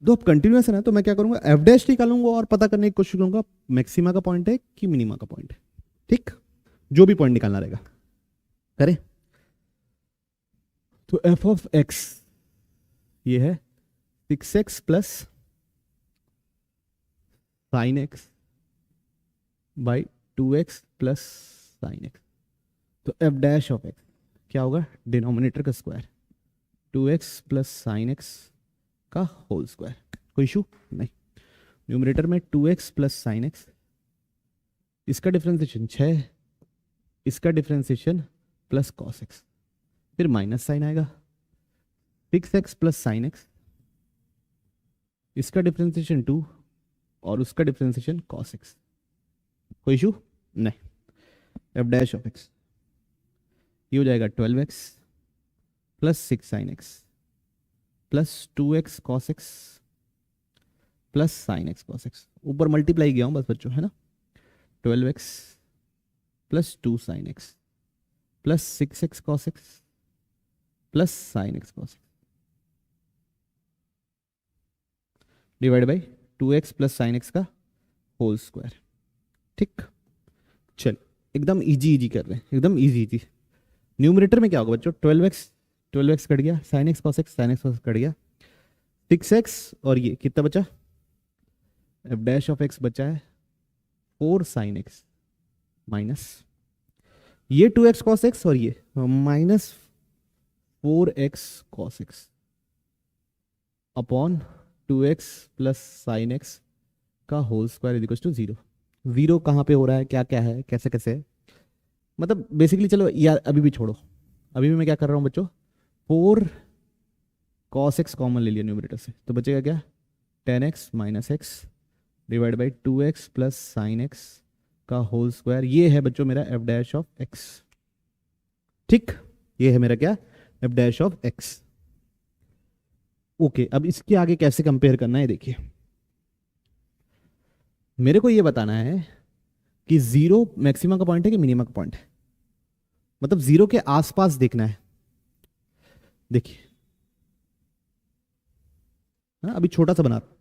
दो अब कंटिन्यूस है ना, तो मैं क्या करूंगा एफ डैश निकालूंगा और पता करने की कोशिश करूंगा मैक्सिमा का पॉइंट है कि मिनिमा का पॉइंट है, ठीक। जो भी पॉइंट निकालना रहेगा करें। तो एफ ऑफ एक्स ये है 6x plus sine x by 2x plus sine x. तो एफ डैश ऑफ एक्स क्या होगा, डिनोमिनेटर का square 2x plus sine x का होल स्क्वायर। कोई इशू नहीं। न्यूमरेटर में 2x प्लस साइन एक्स, इसका डिफरेंशिएशन 6, इसका डिफरेंशिएशन प्लस कॉस एक्स, फिर माइनस साइन आएगा 6x प्लस साइन एक्स, इसका डिफरेंशिएशन 2 और उसका डिफरेंशिएशन कॉस एक्स। कोई इशू नहीं। एफ डैश ऑफ एक्स ये हो जाएगा 12x plus 6 sine x plus 2x cos x plus sine x cos x. ऊपर मल्टीप्लाई किया हूं बस बच्चों, है ना। 12x plus 2 sine x plus 6x cos x plus sine x cos x divide by 2x plus sine x का whole square, ठीक। चल एकदम इजी इजी कर रहे हैं, एकदम इजी इजी। न्यूमरेटर में क्या होगा बच्चों, 12x कट गया, sine x cos x cut गया, 6x और ये कितना बचा, एफ डैश ऑफ एक्स बचा है 4 साइन एक्स माइनस ये 2x कॉस एक्स और ये minus 4x cos x upon 2x plus sine x का होल स्क्वायर इक्वल टू 0। 0 कहाँ पे हो रहा है, क्या क्या है, कैसे कैसे है, मतलब बेसिकली चलो यार अभी भी छोड़ो, अभी भी मैं क्या कर रहा हूँ बच्चों, 4 कॉस एक्स कॉमन ले लिया न्यूमरेटर से, तो बचेगा क्या 10x minus x divide by 2x plus sine x का होल स्क्वायर। ये है बच्चों मेरा एफ डैश ऑफ एक्स, ठीक। ये है मेरा क्या, F dash of x. Okay, अब इसके आगे कैसे कंपेयर करना है, देखिए मेरे को ये बताना है कि 0 मैक्सिमा का पॉइंट है कि मिनिमा का पॉइंट है, मतलब 0 के आसपास देखना है। देखिए अभी छोटा सा बना रहा हूं,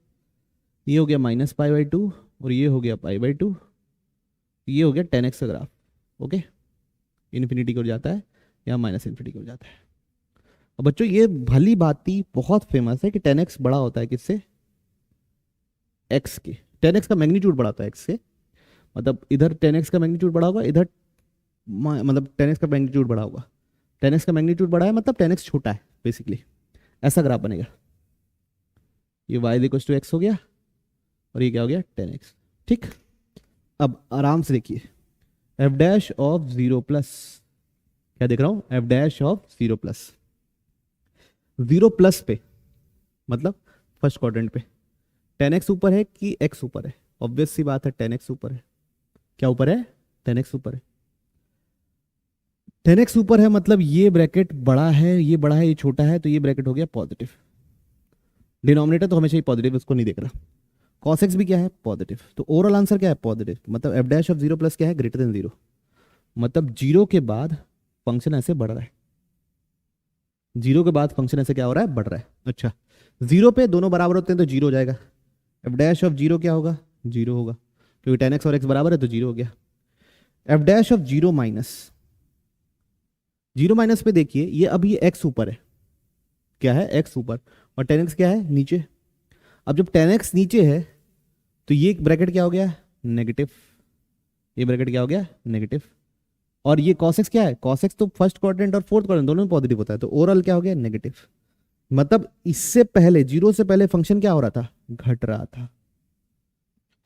ये हो गया माइनस पाई बाई टू और ये हो गया पाई बाई टू, ये हो गया 10x का ग्राफ। ओके, इन्फिनिटी की ओर जाता है या माइनस इन्फिनिटी की ओर जाता है। अब बच्चों ये भली बाती बहुत फेमस है कि 10x बड़ा होता है किससे, x के। 10x का मैग्नीट्यूड बड़ा होता है x से, मतलब इधर 10x का मैग्नीट्यूड बड़ा होगा, इधर मतलब 10x का मैग्नीट्यूड बड़ा होगा। 10x का मैग्नीट्यूड बड़ा है मतलब 10x छोटा है बेसिकली, ऐसा ग्राफ बनेगा। ये y इक्वल्स टू एक्स हो गया और ये क्या हो गया 10x। ठीक, अब आराम से देखिए, F dash of zero plus, क्या देख रहा हूं, F dash of zero plus, zero plus पे मतलब फर्स्ट क्वाड्रेंट पे 10x ऊपर है कि x ऊपर है, ऑब्वियस सी बात है 10x ऊपर है। क्या ऊपर है, 10x ऊपर है। 10x ऊपर है मतलब ये ब्रैकेट बड़ा है, ये बड़ा है, ये छोटा है, तो ये ब्रैकेट हो गया पॉजिटिव। डिनोमिनेटर तो हमेशा ही पॉजिटिव, उसको नहीं देख रहा। cos x भी क्या है, पॉजिटिव। तो ओवरऑल आंसर क्या है, पॉजिटिव। मतलब F dash of zero plus क्या है, ग्रेटर देन जीरो। मतलब जीरो के बाद फंक्शन ऐसे बढ़ रहा है, जीरो के बाद फंक्शन ऐसे क्या हो रहा है, बढ़ रहा है। अच्छा, जीरो पे दोनों बराबर होते हैं तो जीरो हो जाएगा। एफ डैश ऑफ जीरो क्या होगा, जीरो होगा, क्योंकि 10x और x बराबर है तो जीरो हो गया। F dash of zero minus, zero minus पे देखिए ये अभी x ऊपर है, क्या है, x ऊपर, और 10x क्या है, नीचे। अब जब 10x नीचे है तो ये ब्रैकेट क्या हो गया, नेगेटिव। ये ब्रैकेट क्या हो गया, नेगेटिव। और ये cos x क्या है, cos x तो फर्स्ट क्वाड्रेंट और फोर्थ क्वाड्रेंट दोनों में पॉजिटिव होता है, तो ओवरऑल क्या हो गया, नेगेटिव। मतलब इससे पहले, जीरो से पहले फंक्शन क्या हो रहा था, घट रहा था।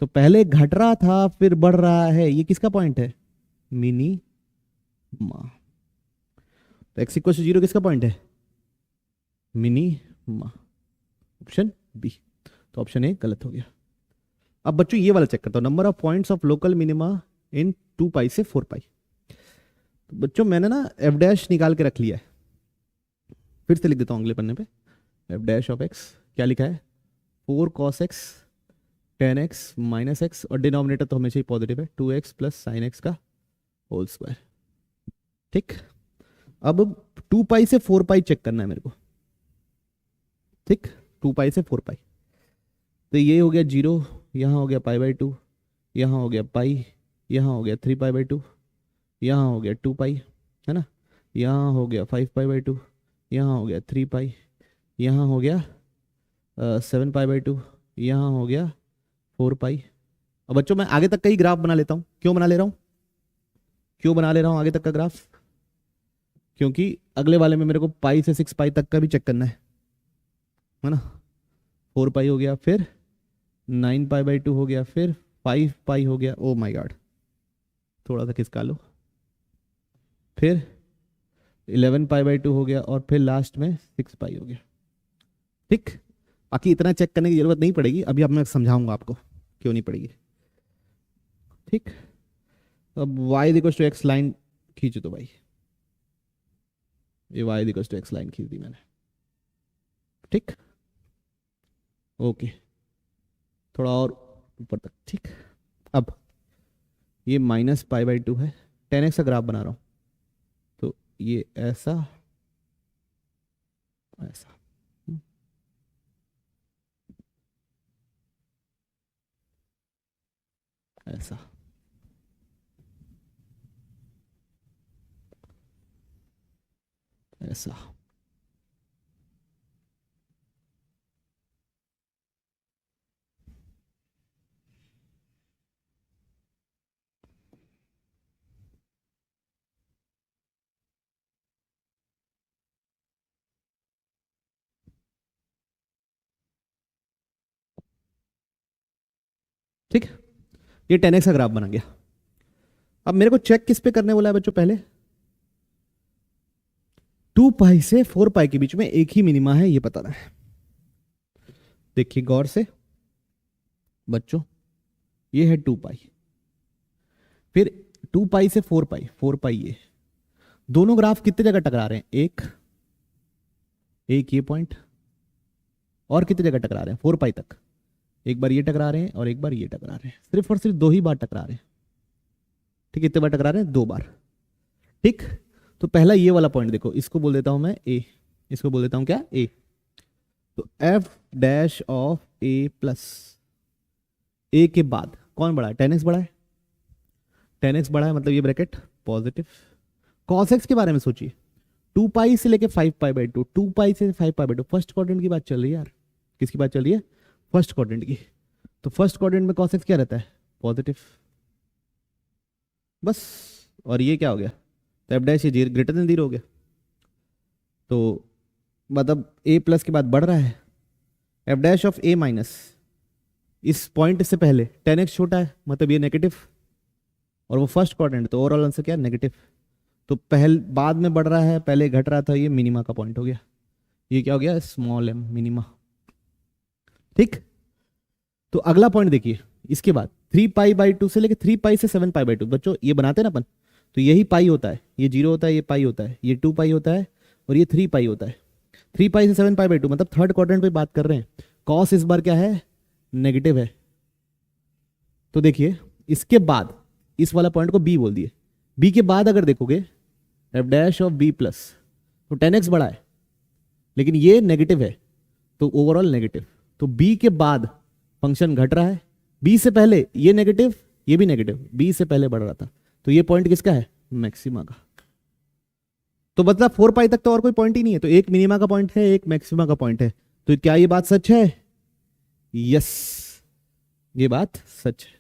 तो पहले घट रहा था फिर बढ़ रहा है, ये किसका पॉइंट है, मिनीमा। तो एक्स इक्वल टू जीरो किसका पॉइंट है, मिनीमा, ऑप्शन बी। तो ऑप्शन ए गलत हो गया। अब बच्चों ये वाला चेक करता हूं, number of points of local minima in 2 पाई से 4 पाई। तो बच्चों मैंने ना एफ डैश निकाल के रख लिया है, फिर से लिख देता हूं अगले पन्ने पे। एफ डैश ऑफ एक्स क्या लिखा है, 4 cos x 10x minus x, और डिनोमिनेटर तो हमेशा ही पॉजिटिव है, 2x प्लस साइन एक्स का होल स्क्वायर। ठीक, अब 2 पाई से 4 पाई चेक करना है मेरे को। ठीक, 2 पाई से 4 पाई, तो ये हो गया जीरो, यहाँ हो गया पाई बाई टू, यहाँ हो गया पाई, यहाँ हो गया 3 पाई बाई टू, यहाँ हो गया 2 पाई, है ना, यहाँ हो गया 5 पाई बाई टू, यहाँ हो गया 3 पाई, यहाँ हो गया 7 पाई बाई टू, यहाँ हो गया 4 पाई। अब बच्चों मैं आगे तक का ही ग्राफ बना लेता हूँ। क्यों बना ले रहा हूँ, क्यों बना ले रहा हूँ आगे तक का ग्राफ, क्योंकि अगले वाले में मेरे को पाई से 6 पाई तक का भी चेक करना है ना। 4 पाई हो गया, फिर 9 पाई बाई टू हो गया, फिर 5 पाई हो गया, ओ माय गॉड, थोड़ा सा खिसका लो, फिर 11 पाई बाई टू हो गया, और फिर लास्ट में 6 पाई हो गया। ठीक, बाकी इतना चेक करने की जरूरत नहीं पड़ेगी अभी, अब मैं समझाऊंगा आपको क्यों नहीं पड़ेगी। ठीक, अब y equal to x line खींच दो भाई, ये y equal to x line खींच दी मैंने। ठीक, ओके, थोड़ा और ऊपर तक। ठीक, अब ये माइनस पाई बाई टू है, 10x का ग्राफ बना रहा हूं, तो ये ऐसा ऐसा, ऐसा, ऐसा। ठीक, ये 10x का ग्राफ बना गया। अब मेरे को चेक किस पे करने बोला है बच्चों, पहले 2 पाई से 4 पाई के बीच में एक ही मिनिमा है ये बताना है। देखिए गौर से बच्चों, ये है 2 पाई, फिर 2 पाई से 4 पाई, 4 पाई, ये दोनों ग्राफ कितने जगह टकरा रहे हैं, एक ये पॉइंट, और कितने जगह टकरा रहे हैं 4 पाई तक, एक बार ये टकरा रहे हैं और एक बार ये टकरा रहे हैं, सिर्फ और सिर्फ 2 ही बार टकरा रहे हैं। ठीक, कितने बार टकरा रहे हैं, 2 बार। ठीक, तो पहला ये वाला पॉइंट देखो, इसको बोल देता हूं मैं ए, इसको बोल देता हूं क्या, ए। तो F dash of A plus A के बाद कौन बड़ा है? 10x बड़ा है, 10x बड़ा है मतलब ये ब्रैकेट पॉजिटिव। cos x के बारे में सोचिए, 2 पाई से लेके 5 पाई बाई 2, 2 पाई से 5 पाई बाई 2, फर्स्ट क्वाड्रेंट की बात चल रही है यार। किसकी बात चल रही है? फर्स्ट क्वाड्रेंट की। तो फर्स्ट क्वाड्रेंट में cos x क्या रहता है? पॉजिटिव। बस, और ये क्या हो गया? तो एफ डैश ये ग्रेटर देन 0 हो गया। तो मतलब a प्लस के बाद बढ़ रहा है, F dash of a minus, इस पॉइंट से पहले 10x छोटा है मतलब ये नेगेटिव, और वो फर्स्ट क्वाड्रेंट, तो ओवरऑल आंसर क्या है? नेगेटिव। तो बाद में बढ़ रहा है, पहले घट रहा था, ये मिनिमा का पॉइंट हो गया। ये क्या हो गया? Small m, minima. ठीक, तो अगला पॉइंट देखिए, इसके बाद 3 पाई बाई 2 से लेके 3 पाई से 7 पाई बाई 2, बच्चों ये बनाते हैं ना अपन, तो यही पाई होता है, ये 0 होता है, ये पाई होता है, ये 2 पाई होता है, और ये 3 पाई होता है। 3 पाई से 7 पाई बाई 2 मतलब थर्ड क्वाड्रेंट पे बात कर रहे हैं। कॉस इस बार क्या है? नेगेटिव है। तो देखिए इसके बाद इस वाला पॉइंट को बी बोल दिए, बी के बाद अगर देखोगे f dash of b plus, तो 10x बड़ा है लेकिन ये नेगेटिव है, तो ओवरऑल नेगेटिव। तो बी के बाद फंक्शन घट रहा है, बी से पहले ये नेगेटिव, ये भी नेगेटिव, बी से पहले बढ़ रहा था, तो ये पॉइंट किसका है? मैक्सिमा का। तो मतलब 4 पाई तक तो और कोई पॉइंट ही नहीं है, तो एक मिनिमा का पॉइंट है, एक मैक्सिमा का पॉइंट है। तो क्या ये बात सच है? यस, ये बात सच है,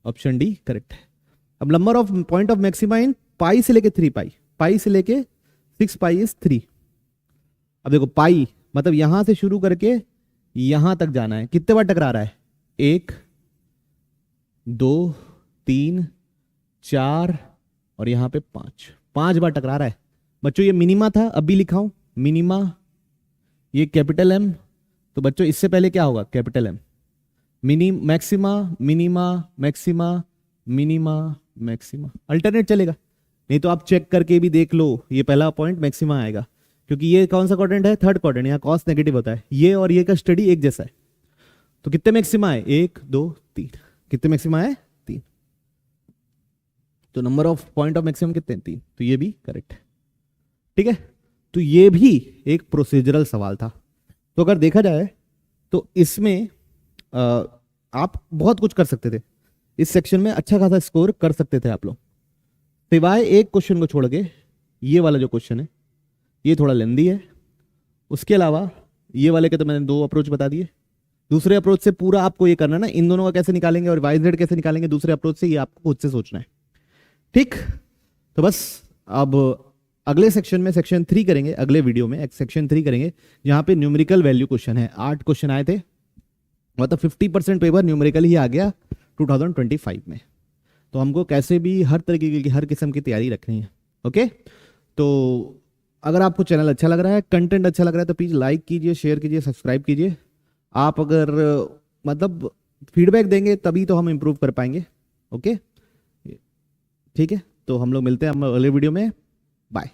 ऑप्शन डी करेक्ट है। अब number of point of maxima in pi से लेके 3 पाई, पाई से लेके 6 पाई इज 3। अब देखो पाई मतलब यहां से शुरू करके यहां तक जाना है, कितने बार टकरा रहा है? 1 2 3 4 और यहां पे 5 बार टकरा रहा है। बच्चों ये मिनिमा था, अभी लिखा हूं मिनिमा, ये कैपिटल एम, तो बच्चों इससे पहले क्या होगा? Capital M. Maxima minima maxima minima maxima, alternate चलेगा, नहीं तो आप चेक करके भी देख लो, ये पहला पॉइंट मैक्सिमा आएगा, क्योंकि ये कौन सा क्वाड्रेंट है? थर्ड क्वाड्रेंट, यहाँ कॉस नेगेटिव होता है, ये और ये का स्टडी एक जैसा है। तो कितने मैक्सिमा है? 1 2 3। कितने मैक्सिमा है? 3। तो number of point of maximum कितने? 3। तो ये भी करेक्ट है। ठीक है, तो ये भी एक प्रोसीजरल सवाल था। तो अगर देखा जाए तो इसमें आप बहुत कुछ कर सकते थे, इस सेक्शन में अच्छा खासा स्कोर कर सकते थे आप लोग, सिवाय एक क्वेश्चन को छोड़ के। ये वाला जो क्वेश्चन है ये थोड़ा लेंदी है, उसके अलावा ये वाले के तो मैंने 2 अप्रोच बता दिए। दूसरे अप्रोच से पूरा आपको ये करना है ना, इन दोनों का कैसे निकालेंगे और वाई जेड कैसे निकालेंगे, दूसरे अप्रोच से ये आपको खुद से सोचना है। ठीक, तो बस अब अगले सेक्शन में सेक्शन 3 करेंगे, अगले वीडियो में सेक्शन 3 करेंगे, जहां पे न्यूमेरिकल वैल्यू क्वेश्चन है। 8 क्वेश्चन आए थे, मतलब 50% पेपर न्यूमेरिकल ही आ गया 2025 में। तो हमको कैसे भी हर तरीके की, हर किस्म की तैयारी रखनी है। ओके, तो अगर आपको चैनल अच्छा लग रहा है, कंटेंट अच्छा लग रहा है, तो प्लीज़ लाइक कीजिए, शेयर कीजिए, सब्सक्राइब कीजिए। आप अगर मतलब फीडबैक देंगे तभी तो हम इम्प्रूव कर पाएंगे। ओके, ठीक है, तो हम लोग मिलते हैं अगले वीडियो में। बाय।